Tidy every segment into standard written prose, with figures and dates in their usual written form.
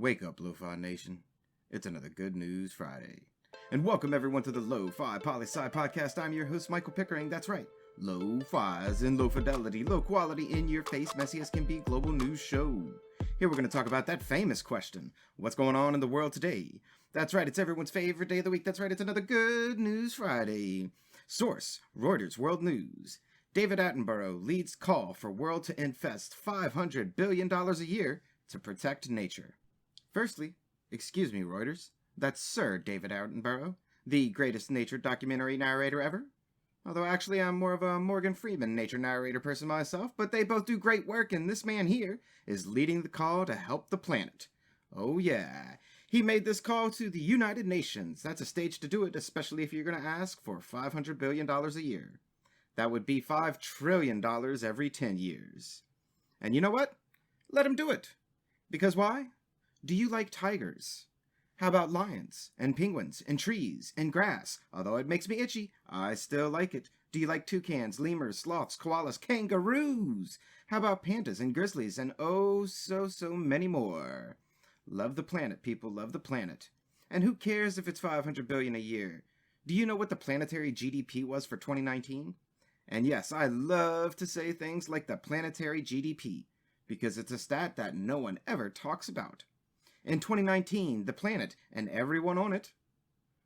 Wake up, Lofi Nation. It's another Good News Friday. And welcome everyone to the Lofi Poli Sci podcast. I'm your host, Michael Pickering. That's right. Lo-fi as in low fidelity, low quality, in your face, messy as can be global news show. Here we're going to talk about that famous question. What's going on in the world today? That's right, it's everyone's favorite day of the week. That's right, it's another Good News Friday. Source, Reuters World News. David Attenborough leads call for world to invest $500 billion a year to protect nature. Firstly, excuse me, Reuters, that's Sir David Attenborough, the greatest nature documentary narrator ever. Although actually I'm more of a Morgan Freeman nature narrator person myself, but they both do great work, and this man here is leading the call to help the planet. Oh yeah, he made this call to the United Nations. That's a stage to do it, especially if you're going to ask for $500 billion a year. That would be $5 trillion every 10 years. And you know what? Let him do it. Because why? Do you like tigers? How about lions, and penguins, and trees, and grass? Although it makes me itchy, I still like it. Do you like toucans, lemurs, sloths, koalas, kangaroos? How about pandas and grizzlies, and oh, so many more? Love the planet, people, love the planet. And who cares if it's $500 billion a year? Do you know what the planetary GDP was for 2019? And yes, I love to say things like the planetary GDP, because it's a stat that no one ever talks about. In 2019, the planet and everyone on it.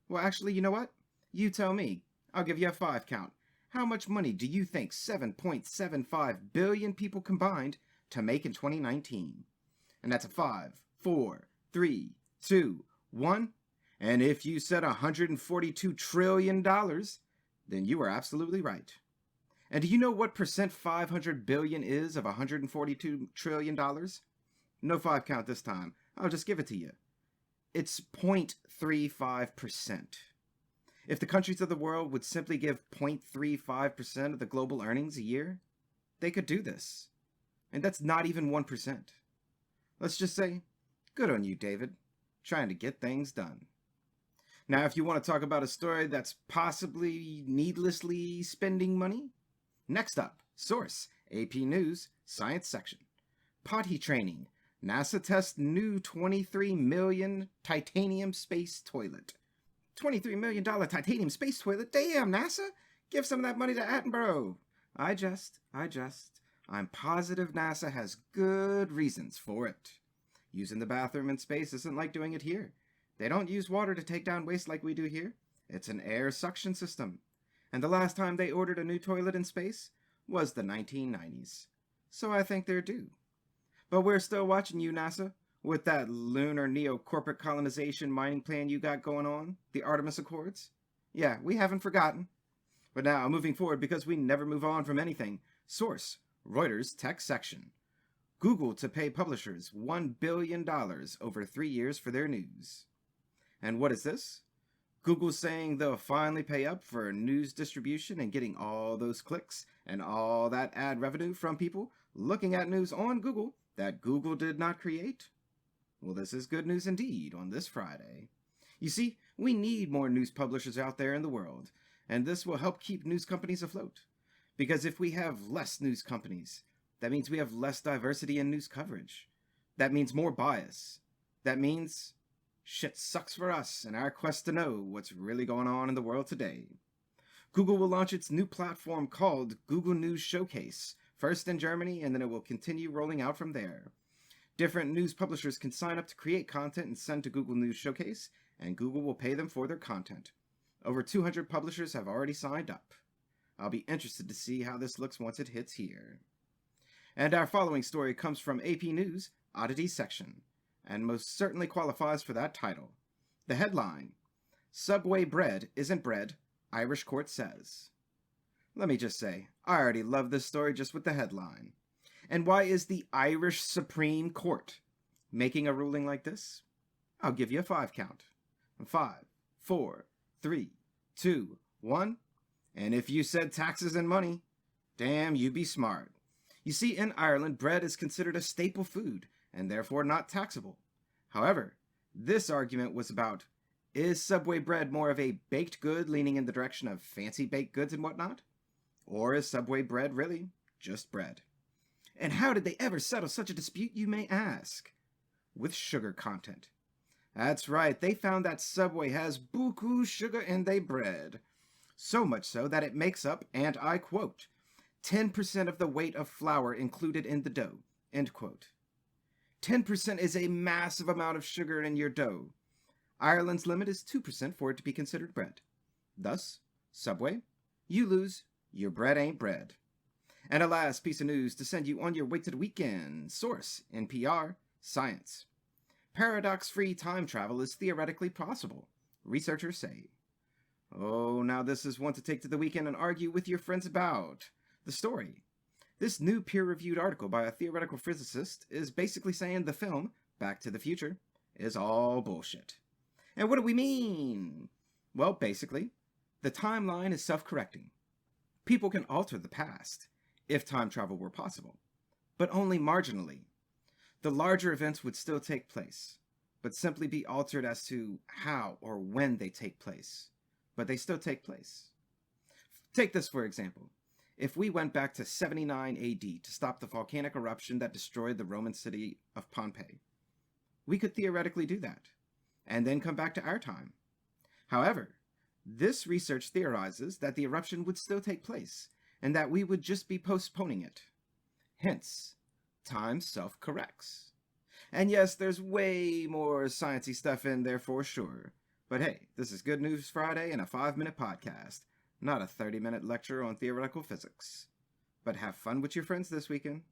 Well, actually, you know what? You tell me. I'll give you a 5 count. How much money do you think 7.75 billion people combined to make in 2019? And that's a 5, 4, 3, 2, 1. And if you said $142 trillion, then you were absolutely right. And do you know what percent 500 billion is of $142 trillion? No 5 count this time. I'll just give it to you. It's 0.35%. If the countries of the world would simply give 0.35% of the global earnings a year, they could do this. And that's not even 1%. Let's just say, good on you, David, trying to get things done. Now, if you want to talk about a story that's possibly needlessly spending money, next up, source, AP News, Science section. Potty training. NASA tests new $23 million titanium space toilet. $23 million titanium space toilet? Damn, NASA! Give some of that money to Attenborough. I jest. I'm positive NASA has good reasons for it. Using the bathroom in space isn't like doing it here. They don't use water to take down waste like we do here. It's an air suction system. And the last time they ordered a new toilet in space was the 1990s. So I think they're due. But we're still watching you, NASA, with that lunar neo-corporate colonization mining plan you got going on, the Artemis Accords. Yeah, we haven't forgotten. But now, moving forward, because we never move on from anything, source, Reuters Tech section. Google to pay publishers $1 billion over 3 years for their news. And what is this? Google's saying they'll finally pay up for news distribution and getting all those clicks and all that ad revenue from people looking at news on Google that Google did not create? Well, this is good news indeed on this Friday. You see, we need more news publishers out there in the world, and this will help keep news companies afloat. Because if we have less news companies, that means we have less diversity in news coverage. That means more bias. That means shit sucks for us in our quest to know what's really going on in the world today. Google will launch its new platform called Google News Showcase, first in Germany, and then it will continue rolling out from there. Different news publishers can sign up to create content and send to Google News Showcase, and Google will pay them for their content. Over 200 publishers have already signed up. I'll be interested to see how this looks once it hits here. And our following story comes from AP News, Oddities section, and most certainly qualifies for that title. The headline, Subway bread isn't bread, Irish court says. Let me just say, I already love this story just with the headline. And why is the Irish Supreme Court making a ruling like this? I'll give you a 5 count. 5, 4, 3, 2, 1. And if you said taxes and money, damn, you be smart. You see, in Ireland, bread is considered a staple food and therefore not taxable. However, this argument was about, is Subway bread more of a baked good leaning in the direction of fancy baked goods and whatnot? Or is Subway bread really just bread? And how did they ever settle such a dispute, you may ask? with sugar content. That's right, they found that Subway has buku sugar in their bread. So much so that it makes up, and I quote, 10% of the weight of flour included in the dough, end quote. 10% is a massive amount of sugar in your dough. Ireland's limit is 2% for it to be considered bread. Thus, Subway, you lose, your bread ain't bread. And a last piece of news to send you on your way to the weekend. Source, NPR, Science. Paradox-free time travel is theoretically possible, researchers say. Oh, now this is one to take to the weekend and argue with your friends about. The story. This new peer-reviewed article by a theoretical physicist is basically saying the film, Back to the Future, is all bullshit. And what do we mean? Well, basically, the timeline is self-correcting. People can alter the past, if time travel were possible, but only marginally. The larger events would still take place, but simply be altered as to how or when they take place. But they still take place. Take this for example. If we went back to 79 AD to stop the volcanic eruption that destroyed the Roman city of Pompeii, we could theoretically do that, and then come back to our time. However, this research theorizes that the eruption would still take place, and that we would just be postponing it. Hence, time self-corrects. And yes, there's way more sciencey stuff in there for sure. But hey, this is Good News Friday and a 5-minute podcast, not a 30-minute lecture on theoretical physics. But have fun with your friends this weekend.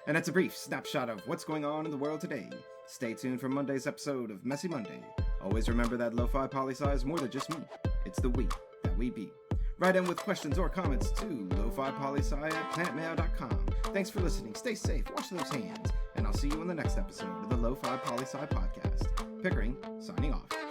And that's a brief snapshot of what's going on in the world today. Stay tuned for Monday's episode of Messy Monday. Always remember that Lofi Poli Sci is more than just me. It's the we that we be. Write in with questions or comments to lofipolisci@planetmail.com. Thanks for listening. Stay safe. Wash those hands. And I'll see you in the next episode of the Lofi Poli Sci podcast. Pickering, signing off.